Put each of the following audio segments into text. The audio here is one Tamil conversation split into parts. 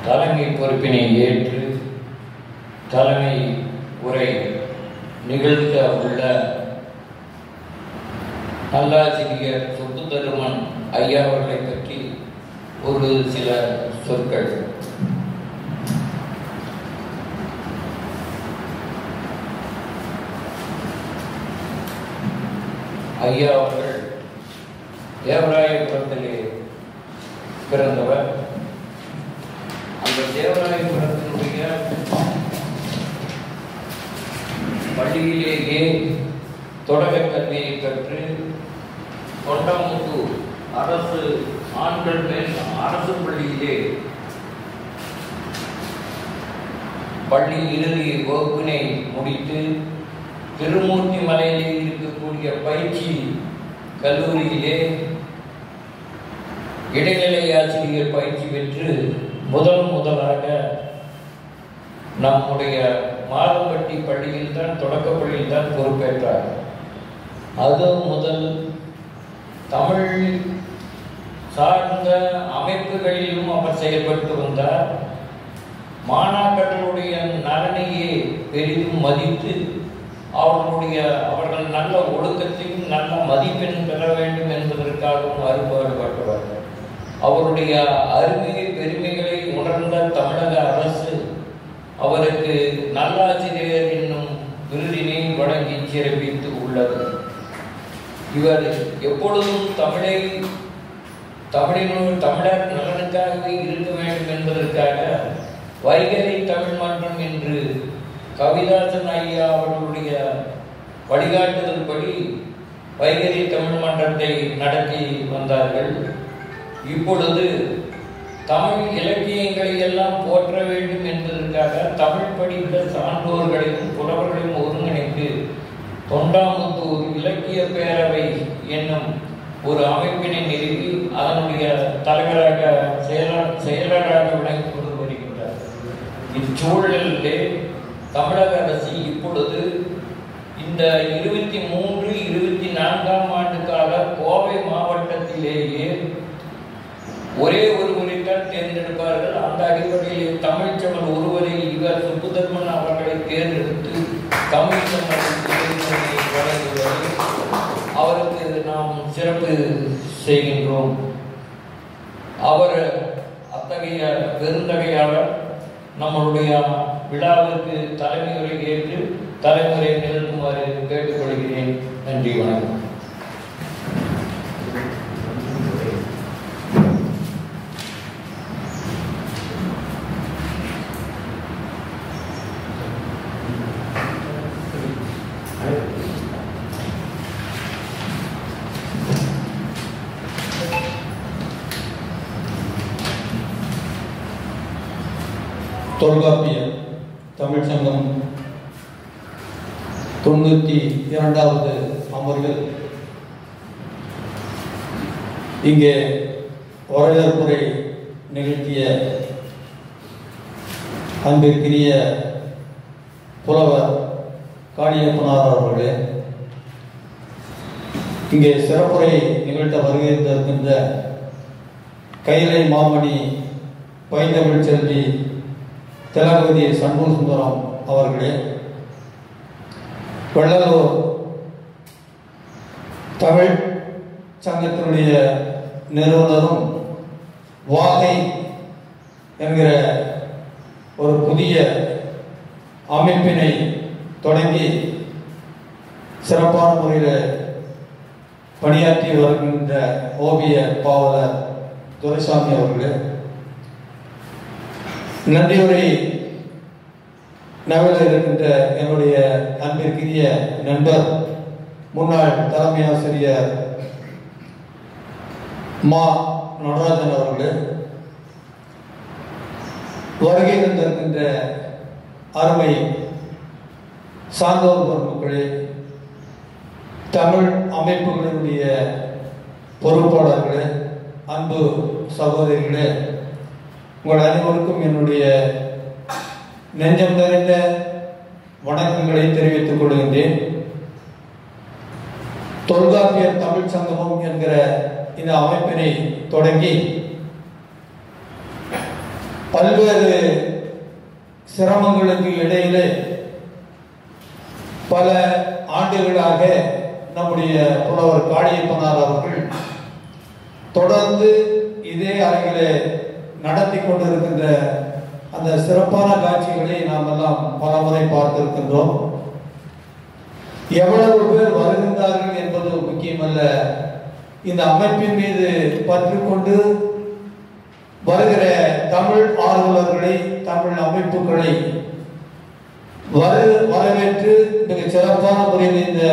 தலைமை பொறுப்பினை ஏற்று தலைமை உரை நிகழ்த்த உள்ள நல்லாசிரியர் சுப்புதருமன் ஐயா அவர்களை பற்றி ஒரு சில சொற்கள். ஐயா அவர்கள் தேவராயபுரத்திலே பிறந்தவர். அந்த தேவராயபுரத்தினுடைய பள்ளியிலேயே தொடக்க கல்வியை கற்று தொண்டாமுத்தூர் அரசு ஆண்கள் மேல் அரசு பள்ளியிலே பள்ளி இறுதி வகுப்பினை முடித்து திருமூர்த்தி மலையிலே இருக்கக்கூடிய பயிற்சி கல்லூரியிலே இடைநிலை ஆசிரியர் பயிற்சி பெற்று முதலாக நம்முடைய மாதம்பட்டி பள்ளியில் தான் தொடக்க பள்ளியில் தான் பொறுப்பேற்றார். அது முதல் தமிழ் சார்ந்த அமைப்புகளிலும் அவர் செயல்பட்டு வந்தார். மாணாக்கர்களுடைய நலனையே பெரிதும் மதித்து அவர்கள் நல்ல ஒழுக்கத்தையும் நல்ல மதிப்பெண் பெற வேண்டும் என்பதற்காகவும் அறுபாடுபட்டவர். அவருடைய அருமை பெருமைகளை உணர்ந்த தமிழக அரசு அவருக்கு நல்லாசிரியர் என்னும் விருதினை வழங்கி சிறப்பித்து உள்ளது. இவர் எப்பொழுதும் தமிழர் நலனுக்காகவே இருக்க வேண்டும் என்பதற்காக வைகறை தமிழ் மன்றம் என்று கவிதாசன் ஐயா அவர்களுடைய வழிகாட்டுதல்படி வைகறை தமிழ் மன்றத்தை நடத்தி வந்தார்கள். இப்பொழுது தமிழ் இலக்கியங்களை எல்லாம் போற்ற வேண்டும் என்பதற்காக தமிழ் படித்த சான்றோர்களையும் புலவர்களையும் ஒருங்கிணைத்து தொண்டாமுத்தூர் இலக்கிய பேரவை என்னும் ஒரு அமைப்பினை நிறுவி அதனுடைய தலைவராக செயலராக விளங்கி கொண்டு வருகின்றார். இச்சூழலிலே தமிழக அரசு இப்பொழுது இந்த 23-24 ஆண்டுக்காக கோவை மாவட்டத்திலேயே ஒரே ஒருவரைத்தான் தேர்ந்தெடுப்பார்கள். அந்த அடிப்படையில் தமிழ்ச்செம்மல் ஒருவரை இவர் சுப்புதர்மன் அவர்களை தேர்ந்தெடுத்து தமிழ்ச்செம்மல் வழங்குவதை அவருக்கு நாம் சிறப்பு செய்கின்றோம். அவர் அத்தகைய பெருந்தகையாளர் நம்மளுடைய விழாவிற்கு தலைமையுரை ஏற்று தலைமுறை நிகழ்த்துமாறு கேட்டுக்கொள்கிறேன். நன்றி, வணக்கம். தொல்காப்பிய தமிழ் சங்கம் 92வது அமர்வில் இங்கே வரவேற்புரை நிகழ்த்திய அன்பிற்குரிய புலவர் காளியப்பனார் அவர்களே, இங்கே சிறப்புரை நிகழ்த்த வருகின்ற கைலை மாமணி பைந்தமிழ் செல்வி திலகவதி சண்முக சுந்தரம் அவர்களே, வெள்ளலூர் தமிழ் சங்கத்தினுடைய நிறுவனரும் வாகை என்கிற ஒரு புதிய அமைப்பினை தொடங்கி சிறப்பான முறையில் பணியாற்றி வருகின்ற ஓவிய பாவலர் துரைசாமி அவர்களே, நன்றியுரை நகரில் இருக்கின்ற என்னுடைய அன்பிற்குரிய நண்பர் முன்னாள் தலைமை ஆசிரியர் மா நடராஜன் அவர்களே, வருகை தந்திருக்கின்ற அருமை சான்றோர் பெருமக்களே, தமிழ் அமைப்புகளினுடைய பொறுப்பாளர்களே, அன்பு சகோதரிகளே, உங்கள் அனைவருக்கும் என்னுடைய நெஞ்சம் நிறைந்த வணக்கங்களை தெரிவித்துக் கொள்கின்றேன். தொல்காப்பியர் தமிழ் சங்கமம் என்கிற இந்த அமைப்பினை தொடங்கி பல்வேறு சிரமங்களுக்கு இடையிலே பல ஆண்டுகளாக நம்முடைய புலவர் காளியப்பனார் அவர்கள் தொடர்ந்து இதே அரங்கிலே நடத்தி கொண்டிருக்கின்ற அந்த சிறப்பான காட்சிகளை நாம் எல்லாம் பல முறை பார்த்திருக்கின்றோம். எவ்வளவு பேர் வருகின்றார்கள் என்பது முக்கியமல்ல, இந்த அமைப்பின் மீது பற்று கொண்டு வருகிற தமிழ் ஆர்வலர்களை, தமிழ் அமைப்புகளை வரவேற்று மிக சிறப்பான முறையில் இந்த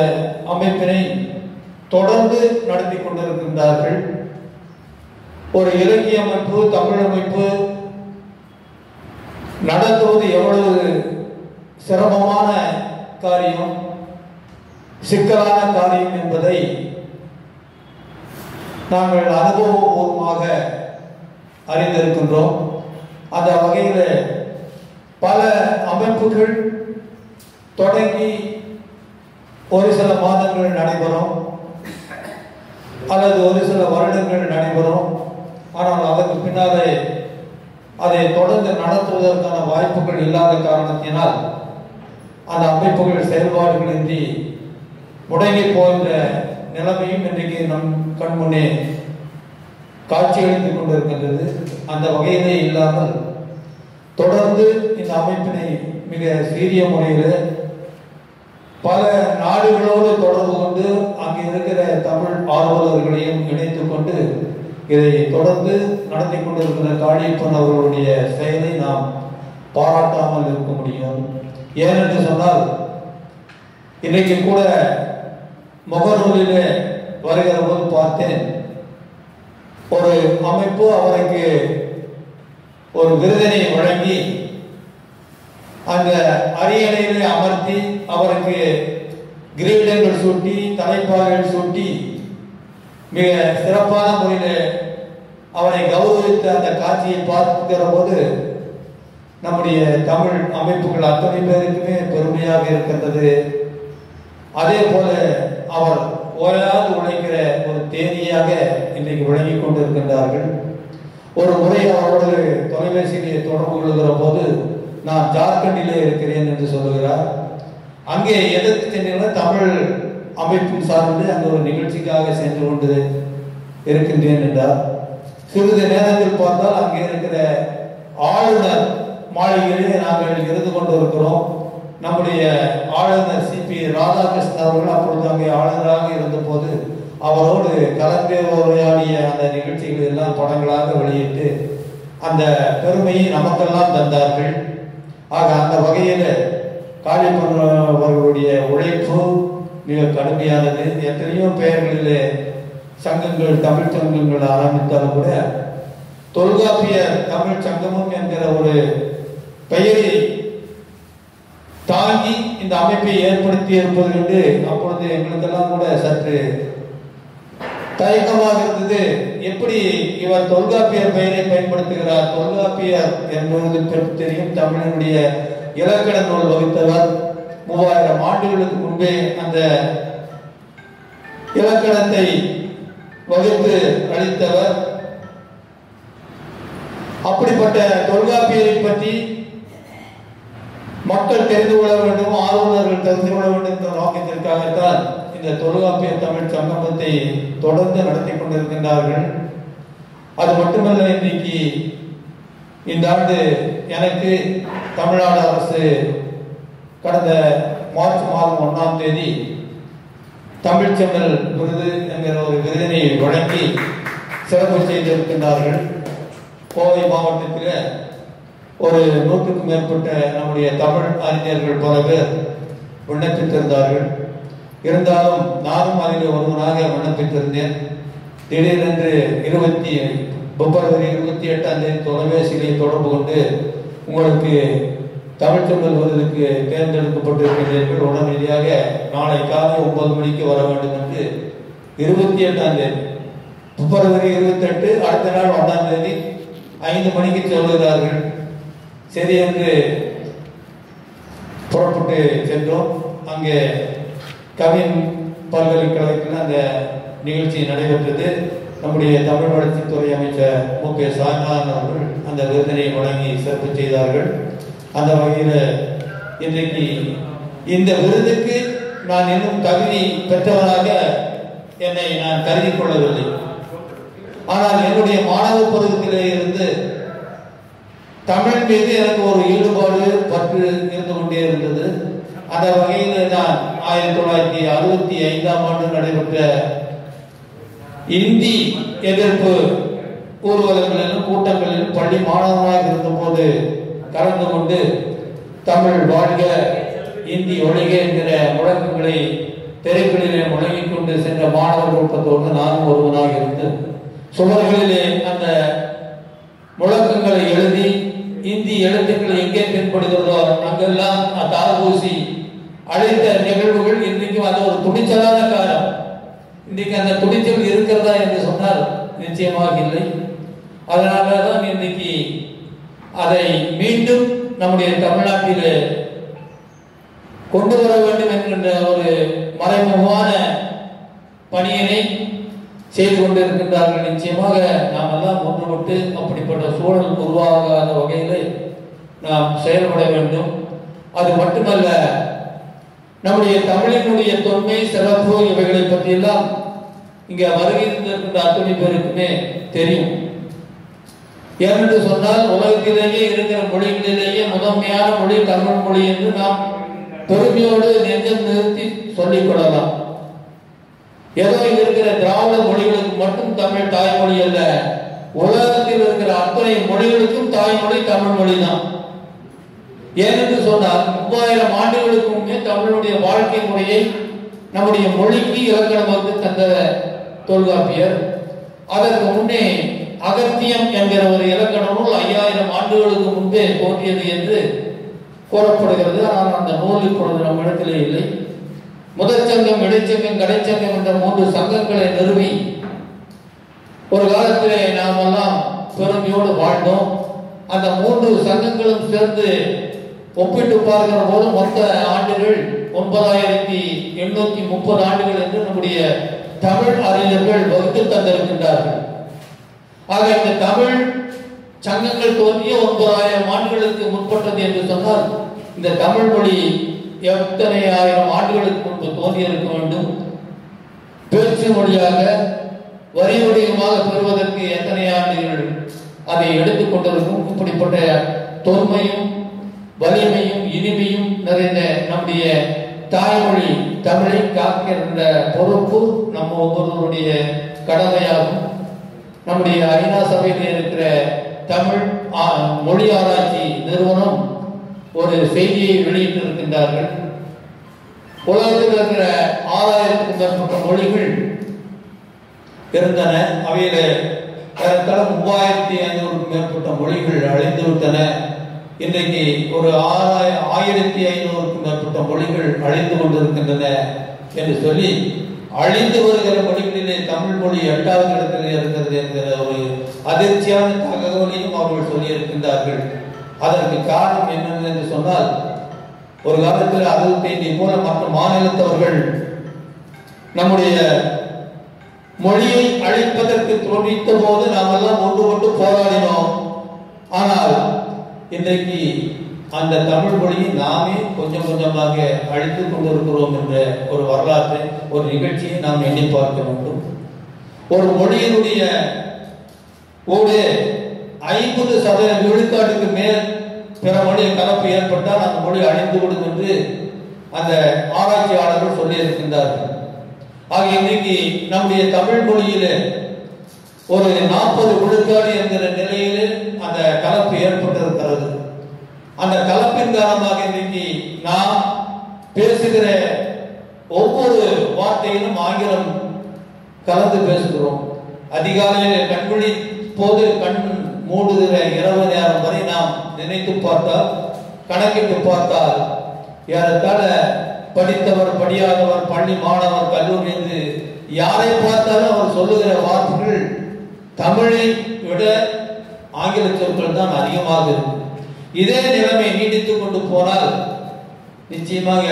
அமைப்பினை தொடர்ந்து நடத்தி கொண்டிருக்கின்றார்கள். ஒரு இலக்கிய அமைப்பு, தமிழ் அமைப்பு நடத்துவது எவ்வளவு சிரமமான காரியம், சிக்கலான காரியம் என்பதை நாங்கள் அனுபவபூர்வமாக அறிந்திருக்கின்றோம். அந்த வகையில் பல அமைப்புகள் தொடங்கி ஒரு சில மாதங்கள் நடைபெறும் அல்லது ஒரு சில வருடங்கள் நடைபெறும். ஆனால் அதற்கு பின்னாலே அதை தொடர்ந்து நடத்துவதற்கான வாய்ப்புகள் இல்லாத காரணத்தினால் அந்த அமைப்புகள் செயல்பாடுகளின்றி முடங்கி போகின்ற நிலைமையும் இன்றைக்கு நம் கண்முன்னே காட்சியளித்துக் கொண்டிருக்கின்றது. அந்த வகையிலே இல்லாமல் தொடர்ந்து இந்த அமைப்பினை மிக சீரிய முறையில் பல நாடுகளோடு தொடர்பு கொண்டு அங்கு இருக்கிற தமிழ் ஆர்வலர்களையும் இணைத்துக் கொண்டு இதை தொடர்ந்து நடத்தி கொண்டிருக்கிற காளியப்பன் அவர்களுடைய செயலை நாம் பாராட்டாமல் இருக்க முடியும். ஏனென்று சொன்னால் இன்றைக்கு கூட முகநூலிலே வருகிற போது பார்த்தேன், ஒரு அமைப்பு அவருக்கு ஒரு விருதினை வழங்கி அந்த அரியணையிலே அமர்த்தி அவருக்கு கிரீடங்கள் சூட்டி தலைப்பாகைகள் சூட்டி மிக சிறப்பான முறையில் அவரை கௌரவித்த அந்த காட்சியை பார்க்கிற போது நம்முடைய தமிழ் அமைப்புகள் அத்தனை பேருக்குமே பெருமையாக இருக்கின்றது. அதே போல அவர் ஓயாது உழைக்கிற ஒரு தேதியாக இன்றைக்கு விளங்கிக் கொண்டிருக்கின்றார்கள். ஒரு முறை அவரோடு தொலைபேசியிலே தொடர்பு கொள்கிற போது நான் ஜார்க்கண்டிலே இருக்கிறேன் என்று சொல்லுகிறார். அங்கே எதற்கு சென்றீர்கள்? தமிழ் அமைப்பின் சார்பில் அங்கு ஒரு நிகழ்ச்சிக்காக சென்று கொண்டு இருக்கின்றேன் என்றார். சிறிது நேரத்தில் பார்த்தால் அங்கே இருக்கிற ஆளுநர் மாளிகையிலே நாங்கள் இருந்து கொண்டு இருக்கிறோம். நம்முடைய ஆளுநர் சிபி ராதாகிருஷ்ணன் அவர்கள் அப்பொழுது அங்கே ஆளுநராக இருந்த போது அவரோடு கலந்துரையாடிய அந்த நிகழ்ச்சிகள் எல்லாம் படங்களாக வெளியிட்டு அந்த பெருமையை நமக்கெல்லாம் தந்தார்கள். ஆக அந்த வகையில் காளியப்பன் அவர்களுடைய உழைப்பு மிக கடுமையானது. எத்தனையோ பெயர்களிலே சங்கங்கள், தமிழ் சங்கங்கள் ஆரம்பித்தாலும் கூட தொல்காப்பியர் தமிழ் சங்கமம் என்கிற ஒரு பெயரை தாங்கி இந்த அமைப்பை ஏற்படுத்தி இருப்பது என்று அப்பொழுது எங்களுக்கெல்லாம் கூட சற்று தயக்கமாக இருந்தது. எப்படி இவர் தொல்காப்பியர் பெயரை பயன்படுத்துகிறார்? தொல்காப்பியர் என்பது தெரியும், தமிழனுடைய இலக்கண நூல் வகுத்தவர். 3000 ஆண்டுகளுக்கு முன்பே அந்த இலக்கணத்தை வகுத்து அளித்தவர். அப்படிப்பட்ட தொல்காப்பியரை பற்றி மக்கள் தெரிந்து கொள்ள வேண்டும், ஆர்வலர்கள் தெரிந்து கொள்ள வேண்டும் என்ற நோக்கத்திற்காகத்தான் இந்த தொல்காப்பியர் தமிழ் சங்கமத்தை தொடர்ந்து நடத்தி கொண்டிருக்கின்றார்கள். அது மட்டுமல்ல, இன்றைக்கு இந்த ஆண்டு எனக்கு தமிழ்நாடு அரசு கடந்த மார்ச் மாதம் 1ஆம் தேதி தமிழ்ச்செம்மல் விருது என்கிற ஒரு விருதினை வழங்கி சிறப்பு செய்திருக்கின்றார்கள். கோவை மாவட்டத்தில் ஒரு 100க்கும் மேற்பட்ட நம்முடைய தமிழ் அறிஞர்கள் பல பேர் விண்ணப்பித்திருந்தார்கள். இருந்தாலும் நானும் அதில் ஒருவனாக விண்ணப்பித்திருந்தேன். திடீரென்று பிப்ரவரி 28ஆம் தேதி தொலைபேசியிலே தொடர்பு கொண்டு உங்களுக்கு தமிழ்ச்செம்மல் விருதுக்கு தேர்ந்தெடுக்கப்பட்டிருக்கிறீர்கள், உடனடியாக நாளை காலை 9 மணிக்கு வர வேண்டும் என்று 28ஆம் தேதி பிப்ரவரி 28, அடுத்த நாள் 1ஆம் தேதி 5 மணிக்கு சொல்கிறார்கள். சரி என்று புறப்பட்டு சென்றோம். அங்கே கவின் பல்கலைக்கழகத்தில் அந்த நிகழ்ச்சி நடைபெற்றது. நம்முடைய தமிழ் வளர்ச்சித்துறை அமைச்சர் மு.க. சாமிநாதன் அவர்கள் அந்த விருதினை வழங்கி சிறப்பு செய்தார்கள். அந்த வகையில் இன்றைக்கு இந்த விருதுக்கு நான் இன்னும் தகுதி பெற்றவராக என்னை நான் கருதி கொள்ளவில்லை. ஆனால் என்னுடைய மாணவ பருவத்திலே இருந்து தமிழ் மீது எனக்கு ஒரு ஈடுபாடு பற்று இருந்து கொண்டே இருந்தது. அந்த வகையில் நான் 1965ஆம் ஆண்டு நடைபெற்ற இந்தி எதிர்ப்பு ஊர்வலங்களிலும் கூட்டங்களிலும் பள்ளி மாணவனாக இருந்தபோது கலந்து கொண்டு தமிழ் வாழ்க இந்தி ஒழிக என்கிற முழக்கங்களை தெருக்களிலே முழங்கிக் கொண்டு சென்ற மாணவர் கூட்டத்தோடு நானும் ஒருவனாக இருந்து சுவர்களிலே அந்த முழக்கங்களை எழுதி இந்தி எழுத்துக்கள் எங்கே தென்படுகிறதோ அங்கெல்லாம் தார்பூசி அழைத்த நிகழ்வுகள் இன்றைக்கும் அது ஒரு துணிச்சலான காலம். இன்றைக்கு அந்த துணிச்சல் இருக்கிறதா என்று சொன்னால் நிச்சயமாக இல்லை. அதனாலதான் இன்றைக்கு அதை மீண்டும் நம்முடைய தமிழ்நாட்டிலே கொண்டு வர வேண்டும் என்கின்ற ஒரு மறைமுகமான பணியினை செய்து கொண்டிருக்கின்றார்கள். நிச்சயமாக நாம் எல்லாம் ஒன்றுபட்டு அப்படிப்பட்ட சூழல் உருவாகாத வகையில் நாம் செயல்பட வேண்டும். அது மட்டுமல்ல, நம்முடைய தமிழினுடைய தொன்மை சிறப்பு இவைகளை பற்றியெல்லாம் இங்க வருகின்ற அத்தனை பேருக்குமே தெரியும். ஏனென்று சொன்னால் உலகத்திலேயே இருக்கிற மொழிகளிலேயே முதன்மையான மொழி தமிழ் மொழி என்று நாம் பெருமையோடு நெஞ்சம் நிறுத்தி சொல்லிக் கொள்ளலாம். ஏதோ இருக்கிற திராவிட மொழிகளுக்கு மட்டும் தமிழ் தாய்மொழி அல்ல, உலகத்தில் இருக்கிற அத்தனை மொழிகளுக்கும் தாய்மொழி தமிழ் மொழி தான். ஏனென்று சொன்னால் 3000 ஆண்டுகளுக்கு முன்னே தமிழுடைய வாழ்க்கை முறையை நம்முடைய மொழிக்கு இலக்கணம் வந்து தந்த தொல்காப்பியர். அதற்கு முன்னே அகத்தியம் என்கிற ஒரு இலக்கண நூல் 5000 ஆண்டுகளுக்கு முன்பே தோன்றியது என்று கூறப்படுகிறது. ஆனால் அந்த நூல் இப்பொழுது நம் இடத்திலே இல்லை. முதற் சங்கம், இடைச்சங்கம், கடைச்சங்கம் என்ற 3 சங்கங்களை நிறுவி ஒரு காலத்திலே நாம் எல்லாம் பெருமையோடு வாழ்ந்தோம். அந்த 3 சங்கங்களும் சேர்ந்து ஒப்பிட்டு பார்க்கிற போது மொத்த ஆண்டுகள் 9830 ஆண்டுகள் என்று நம்முடைய தமிழ் அறிஞர்கள் வகுத்து தந்திருக்கின்றார்கள். ஆக இந்த தமிழ் சங்கங்கள் தோன்றிய 9000 ஆண்டுகளுக்கு முற்பட்டது என்று சொன்னால் இந்த தமிழ் மொழி எத்தனை ஆயிரம் ஆண்டுகளுக்கு முன்பு தோன்றியிருக்க வேண்டும். பேச்சு மொழியாக வரி வடிவமாக பெறுவதற்கு எத்தனை ஆண்டுகள் அதை எடுத்துக் கொண்டிருக்கும். இப்படிப்பட்ட தொன்மையும் வலிமையும் இனிமையும் நிறைந்த நம்முடைய தாய்மொழி தமிழை காக்கின்ற பொறுப்பு நம்ம ஒவ்வொருவருடைய கடமையாகும். நம்முடைய ஐநா சபையில் இருக்கிற தமிழ் மொழி ஆராய்ச்சி நிறுவனம் ஒரு செய்தியை வெளியிட்டிருக்கின்றார்கள். உலகத்தில் இருக்கிற 6000க்கும் மேற்பட்ட மொழிகள் இருந்தன. அவையில 3500க்கும் மேற்பட்ட மொழிகள் அழிந்து விட்டன. இன்றைக்கு ஒரு 1500க்கும் மேற்பட்ட மொழிகள் அழிந்து கொண்டிருக்கின்றன என்று சொல்லி அழிந்து வருகிற மொழிகளிலே தமிழ் மொழி 8வது இடத்தில் இருக்கிறது என்கிற ஒரு அதிர்ச்சியான தகவலையும் அவர்கள் சொல்லியிருக்கின்றார்கள். அதற்கு காரணம் என்னென்னு என்று சொன்னால், ஒரு காலத்தில் 65 போல மற்ற மாநிலத்தவர்கள் நம்முடைய மொழியை அழிப்பதற்கு துணித்த போது நாம் எல்லாம் ஒன்றுபட்டு போராடினோம். ஆனால் இன்றைக்கு அந்த தமிழ் மொழியை நாமே கொஞ்சம் கொஞ்சமாக அழித்துக் கொண்டிருக்கிறோம் என்ற ஒரு வரலாற்றை, ஒரு நிகழ்ச்சியை நாம் எண்ணி பார்க்க வேண்டும். ஒரு மொழியினுடைய 50% விழுக்காட்டுக்கு மேல் பிற மொழி கலப்பு ஏற்பட்டால் அந்த மொழி அழிந்துவிடும் என்று அந்த ஆராய்ச்சியாளர்கள் சொல்லி இருக்கின்றார்கள். ஆக இன்றைக்கு நம்முடைய தமிழ் மொழியில ஒரு 40 விழுக்காடு என்கிற நிலையில் அந்த கலப்பு ஏற்பட்டிருக்கிறது. அந்த கலப்பின் காரணமாக இன்றைக்கு நாம் பேசுகிற ஒவ்வொரு வார்த்தையிலும் ஆங்கிலம் கலந்து பேசுகிறோம். அதிகாலையில் கண்விழி போது கண் மூடுகிற இரவு நேரம் வரை நாம் நினைத்து பார்த்தால், கணக்கிட்டு பார்த்தால், ஏறத்தாழ படித்தவர் படியாதவர், பள்ளி மாணவர், கல்லூரி என்று யாரை பார்த்தாலும் அவர் சொல்லுகிற வார்த்தைகள் தமிழை விட ஆங்கில சொற்கள் தான் அதிகமாக இருக்கும். இதே நிலைமை நீடித்துக் கொண்டு போனால் நிச்சயமாக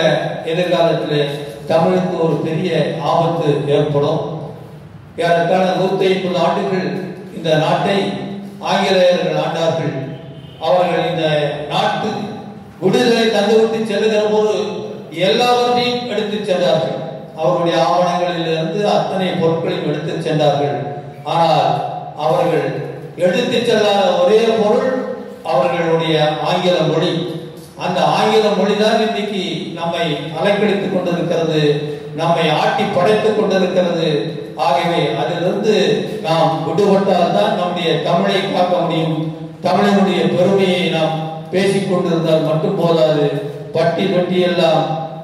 எதிர்காலத்தில் தமிழுக்கு ஒரு பெரிய ஆபத்து ஏற்படும். ஏறத்தாழ 150 ஆண்டுகள் இந்த நாட்டை ஆங்கிலேயர்கள் ஆண்டார்கள். அவர்கள் இந்த நாட்டு விடுதலை தந்துவிட்டு செல்லுகிற போது எல்லாவற்றையும் எடுத்து சென்றார்கள். அவருடைய ஆவணங்களிலிருந்து அத்தனை பொருட்களையும் எடுத்து சென்றார்கள். ஆனால் அவர்கள் எடுத்து செல்லாத ஒரே பொருள் அவர்களுடைய ஆங்கில மொழி. அந்த ஆங்கில மொழிதான் இன்னைக்கு நம்மை அலைக்கழித்துக் கொண்டிருக்கிறது, நம்மை ஆட்டி படைத்துக் கொண்டிருக்கிறது. ஆகவே அதிலிருந்து நாம் விடுபட்டால் தான் நம்முடைய தமிழை காக்க முடியும். தமிழனுடைய பெருமையை நாம் பேசிக் கொண்டிருந்தால் மட்டும் போதாது, பட்டி எல்லாம்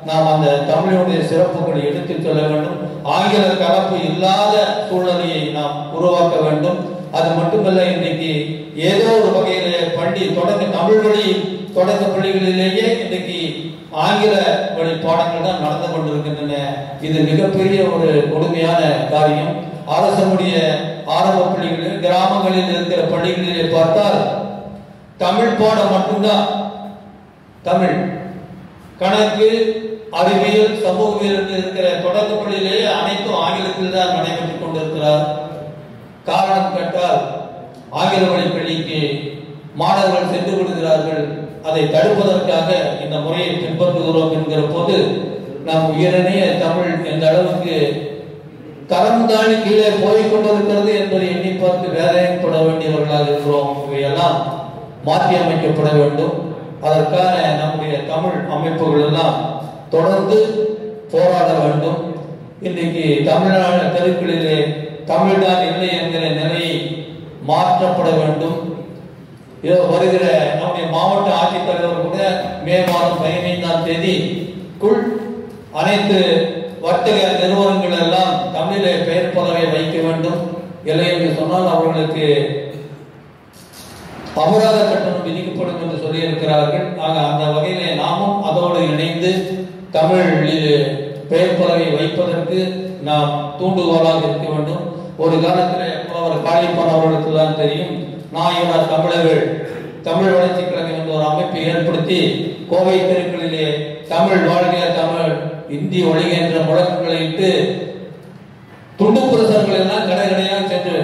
நாம் அந்த தமிழனுடைய சிறப்புகளை எடுத்துச் சொல்ல வேண்டும். ஆங்கில கலப்பு இல்லாத சூழ்நிலையை நாம் உருவாக்க வேண்டும். அது மட்டுமல்ல, இன்றைக்கு ஏதோ ஒரு வகையிலே தமிழ் வழி தொடக்க பள்ளிகளிலேயே இன்றைக்கு ஆங்கில வழி பாடங்கள் தான் நடந்து கொண்டிருக்கின்றன. இது மிகப்பெரிய ஒரு கொடுமையான காரியம். அரசனுடைய ஆரம்ப பள்ளிகளில், கிராமங்களில் இருக்கிற பள்ளிகளிலே பார்த்தால் தமிழ் பாடம் மட்டும்தான். தமிழ், கணக்கு, அறிவியல், சமூகவியல் இருக்கிற தொடக்க பள்ளியிலேயே அனைத்தும் ஆங்கிலத்தில் தான் நடைபெற்றுக் கொண்டிருக்கிறார். காரணம் கேட்டால் ஆங்கில வழி பள்ளிக்கு மாணவர்கள் சென்று விடுகிறார்கள். அதை தடுப்பதற்காக இந்த முறையை பின்பற்றுகிறோம் என்கிற போது நம் உயரனைய தமிழ் எந்த அளவுக்கு தரம் தாண்டி கீழே போய்கொண்டிருக்கிறது என்பதை எண்ணி பார்த்து வேதனைப்பட வேண்டியவர்களாக இருக்கிறோம். இவையெல்லாம் மாற்றி அமைக்கப்பட வேண்டும். அதற்கான நம்முடைய தமிழ் அமைப்புகள் எல்லாம் தொடர்ந்து போராட வேண்டும். இன்றைக்கு தமிழ்நாடு தெருக்களிலே தமிழ்தான் இல்லை என்கிற நிலையை மாற்றப்பட வேண்டும். வருகிற நம்முடைய மாவட்ட ஆட்சித்தலைவர் கூட மே மாதம் 15ஆம் தேதிக்குள் அனைத்து வர்த்தக நிறுவனங்கள் எல்லாம் தமிழிலே பெயர் பலகை வைக்க வேண்டும். இல்லை என்று சொன்னால் அவர்களுக்கு அபராத கட்டணம் விதிக்கப்படும் என்று சொல்லியிருக்கிறார்கள். ஆக அந்த வகையிலே நாமும் அதோடு இணைந்து தமிழில் பெயர் பலகை வைப்பதற்கு நாம் தூண்டுகோலாக இருக்க வேண்டும். ஒரு காலத்தில் அவர் காளியப்பன் அவர்களுக்கு தான் தெரியும், நாயனார் தமிழர்கள் தமிழ் வளர்ச்சி கழகம் என்ற ஒரு அமைப்பை ஏற்படுத்தி கோவை தெருக்களிலே தமிழ் வாழ்க, தமிழ் இந்தி ஒழிக என்ற முழக்கங்களை இட்டு துண்டு பிரசங்கள் எல்லாம் கடை கடையாக சென்று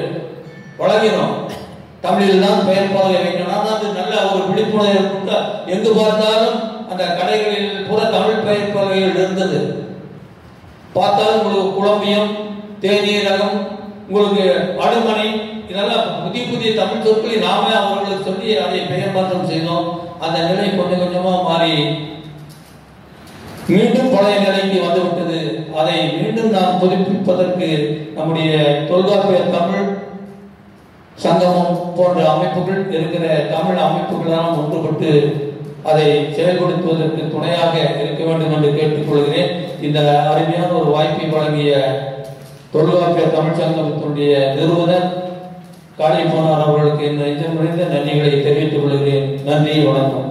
வழங்கினோம். தமிழில் தான் பெயர் பலகை வைக்கணும். அது நல்ல ஒரு விழிப்புணர்வு. எங்கு பார்த்தாலும் அந்த கடைகளில் பூரா தமிழ் பெயர் பலகைகள் இருந்தது. பார்த்தால் உங்களுக்கு குழம்பியம், தேநீரகம், உங்களுக்கு அடுமனை, இதெல்லாம் புதிய புதிய தமிழ் சொற்களை நாம அவர்களுக்கு சொல்லி அதை பெயர் மாற்றம் செய்தோம். அந்த நிலை கொஞ்சம் கொஞ்சமா மாறி மீண்டும் பழைய நிலைக்கு வந்துவிட்டது. அதை மீண்டும் நாம் புதுப்பிப்பதற்கு நம்முடைய தொல்காப்பிய தமிழ் சங்கமம் போன்ற அமைப்புகள் இருக்கிற தமிழ் அமைப்புகளால் ஒன்றுபட்டு அதை செயல்படுத்துவதற்கு துணையாக இருக்க வேண்டும் என்று கேட்டுக்கொள்கிறேன். இந்த அருமையான ஒரு வாய்ப்பை வழங்கிய தொல்காப்பிய தமிழ் சங்கத்தினுடைய நிறுவனர் காளியப்பனார் அவர்களுக்கு இந்த நன்றிகளை தெரிவித்துக் கொள்கிறேன். நன்றி, வணக்கம்.